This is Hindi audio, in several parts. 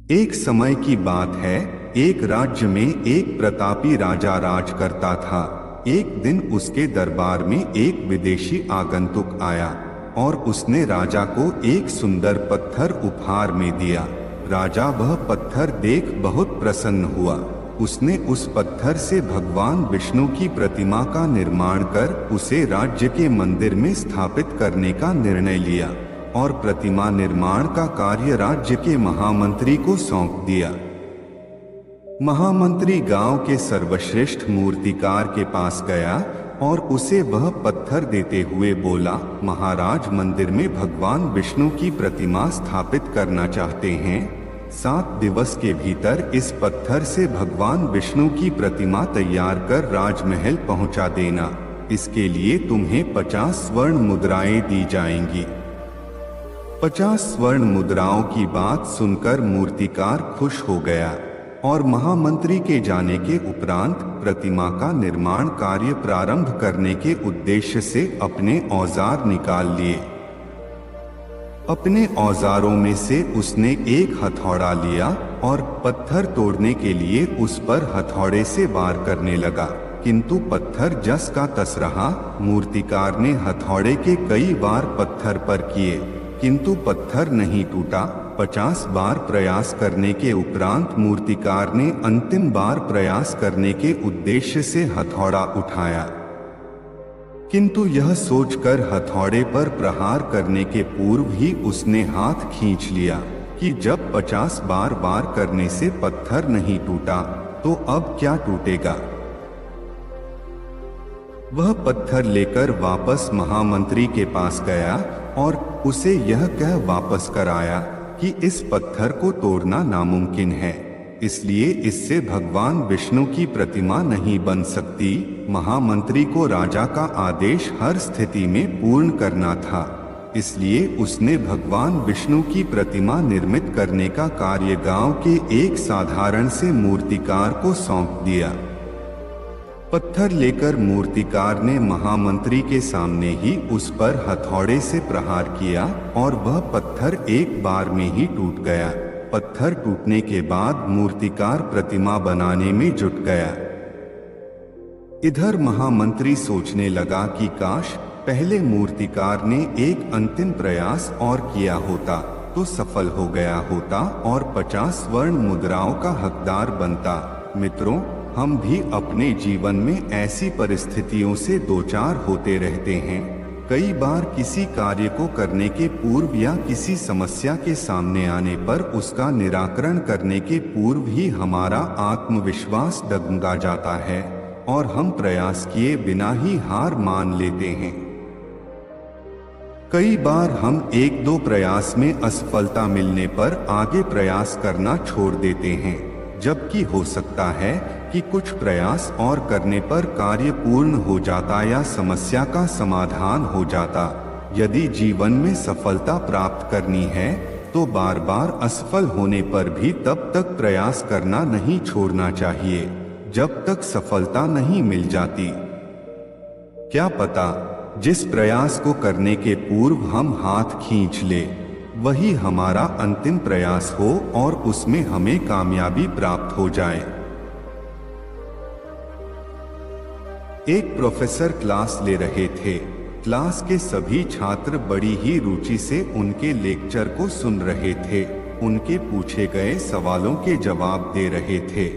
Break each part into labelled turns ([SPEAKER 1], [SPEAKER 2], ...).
[SPEAKER 1] एक समय की बात है, एक राज्य में एक प्रतापी राजा राज करता था। एक दिन उसके दरबार में एक विदेशी आगंतुक आया और उसने राजा को एक सुंदर पत्थर उपहार में दिया। राजा वह पत्थर देख बहुत प्रसन्न हुआ। उसने उस पत्थर से भगवान विष्णु की प्रतिमा का निर्माण कर उसे राज्य के मंदिर में स्थापित करने का निर्णय लिया और प्रतिमा निर्माण का कार्य राज्य के महामंत्री को सौंप दिया। महामंत्री गांव के सर्वश्रेष्ठ मूर्तिकार के पास गया और उसे वह पत्थर देते हुए बोला, महाराज मंदिर में भगवान विष्णु की प्रतिमा स्थापित करना चाहते हैं। 7 दिवस के भीतर इस पत्थर से भगवान विष्णु की प्रतिमा तैयार कर राजमहल पहुंचा देना। इसके लिए तुम्हें 50 स्वर्ण मुद्राएं दी जाएंगी। 50 स्वर्ण मुद्राओं की बात सुनकर मूर्तिकार खुश हो गया और महामंत्री के जाने के उपरांत प्रतिमा का निर्माण कार्य प्रारंभ करने के उद्देश्य से अपने औजार निकाल लिए। अपने औजारों में से उसने एक हथौड़ा लिया और पत्थर तोड़ने के लिए उस पर हथौड़े से वार करने लगा, किंतु पत्थर जस का तस रहा। मूर्तिकार ने हथौड़े के कई वार पत्थर पर किए, किंतु पत्थर नहीं टूटा। 50 बार प्रयास करने के उपरांत मूर्तिकार ने अंतिम बार प्रयास करने के उद्देश्य से हथौड़ा उठाया, किंतु यह सोचकर हथौड़े पर प्रहार करने के पूर्व ही उसने हाथ खींच लिया कि जब 50 बार वार करने से पत्थर नहीं टूटा तो अब क्या टूटेगा। वह पत्थर लेकर वापस महामंत्री के पास गया और उसे यह कह वापस कर आया कि इस पत्थर को तोड़ना नामुमकिन है, इसलिए इससे भगवान विष्णु की प्रतिमा नहीं बन सकती। महामंत्री को राजा का आदेश हर स्थिति में पूर्ण करना था, इसलिए उसने भगवान विष्णु की प्रतिमा निर्मित करने का कार्य गांव के एक साधारण से मूर्तिकार को सौंप दिया। पत्थर लेकर मूर्तिकार ने महामंत्री के सामने ही उस पर हथौड़े से प्रहार किया और वह पत्थर एक बार में ही टूट गया। पत्थर टूटने के बाद मूर्तिकार प्रतिमा बनाने में जुट गया। इधर महामंत्री सोचने लगा कि काश पहले मूर्तिकार ने एक अंतिम प्रयास और किया होता तो सफल हो गया होता और 50 स्वर्ण मुद्राओं का हकदार बनता। मित्रों, हम भी अपने जीवन में ऐसी परिस्थितियों से दो चार होते रहते हैं। कई बार किसी कार्य को करने के पूर्व या किसी समस्या के सामने आने पर उसका निराकरण करने के पूर्व ही हमारा आत्मविश्वास डगमगा जाता है और हम प्रयास किए बिना ही हार मान लेते हैं। कई बार हम 1-2 प्रयास में असफलता मिलने पर आगे प्रयास करना छोड़ देते हैं, जबकि हो सकता है कि कुछ प्रयास और करने पर कार्य पूर्ण हो जाता या समस्या का समाधान हो जाता। यदि जीवन में सफलता प्राप्त करनी है तो बार बार असफल होने पर भी तब तक प्रयास करना नहीं छोड़ना चाहिए जब तक सफलता नहीं मिल जाती। क्या पता जिस प्रयास को करने के पूर्व हम हाथ खींच ले वही हमारा अंतिम प्रयास हो और उसमें हमें कामयाबी प्राप्त हो जाए। एक प्रोफेसर क्लास ले रहे थे। क्लास के सभी छात्र बड़ी ही रुचि से उनके लेक्चर को सुन रहे थे। उनके पूछे गए सवालों के जवाब दे रहे थे,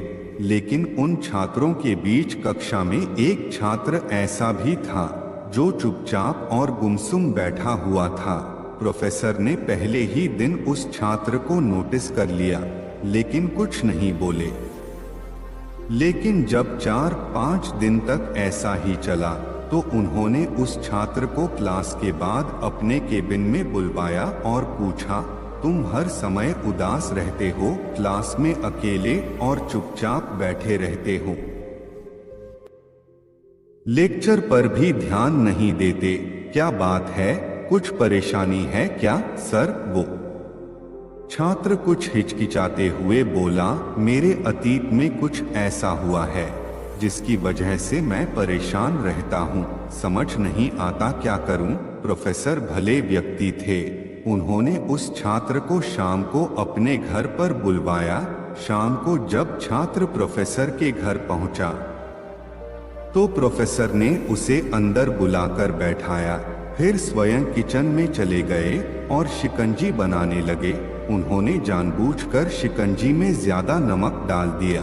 [SPEAKER 1] लेकिन उन छात्रों के बीच कक्षा में एक छात्र ऐसा भी था जो चुपचाप और गुमसुम बैठा हुआ था। प्रोफेसर ने पहले ही दिन उस छात्र को नोटिस कर लिया, लेकिन कुछ नहीं बोले। लेकिन जब 4-5 दिन तक ऐसा ही चला तो उन्होंने उस छात्र को क्लास के बाद अपने केबिन में बुलवाया और पूछा, तुम हर समय उदास रहते हो, क्लास में अकेले और चुपचाप बैठे रहते हो, लेक्चर पर भी ध्यान नहीं देते, क्या बात है, कुछ परेशानी है क्या सर? वो छात्र कुछ हिचकिचाते हुए बोला, मेरे अतीत में कुछ ऐसा हुआ है जिसकी वजह से मैं परेशान रहता हूँ, समझ नहीं आता क्या करूँ। प्रोफेसर भले व्यक्ति थे, उन्होंने उस छात्र को शाम को अपने घर पर बुलवाया। शाम को जब छात्र प्रोफेसर के घर पहुंचा तो प्रोफेसर ने उसे अंदर बुलाकर बैठाया। फिर स्वयं किचन में चले गए और शिकंजी बनाने लगे। उन्होंने जानबूझकर शिकंजी में ज्यादा नमक डाल दिया।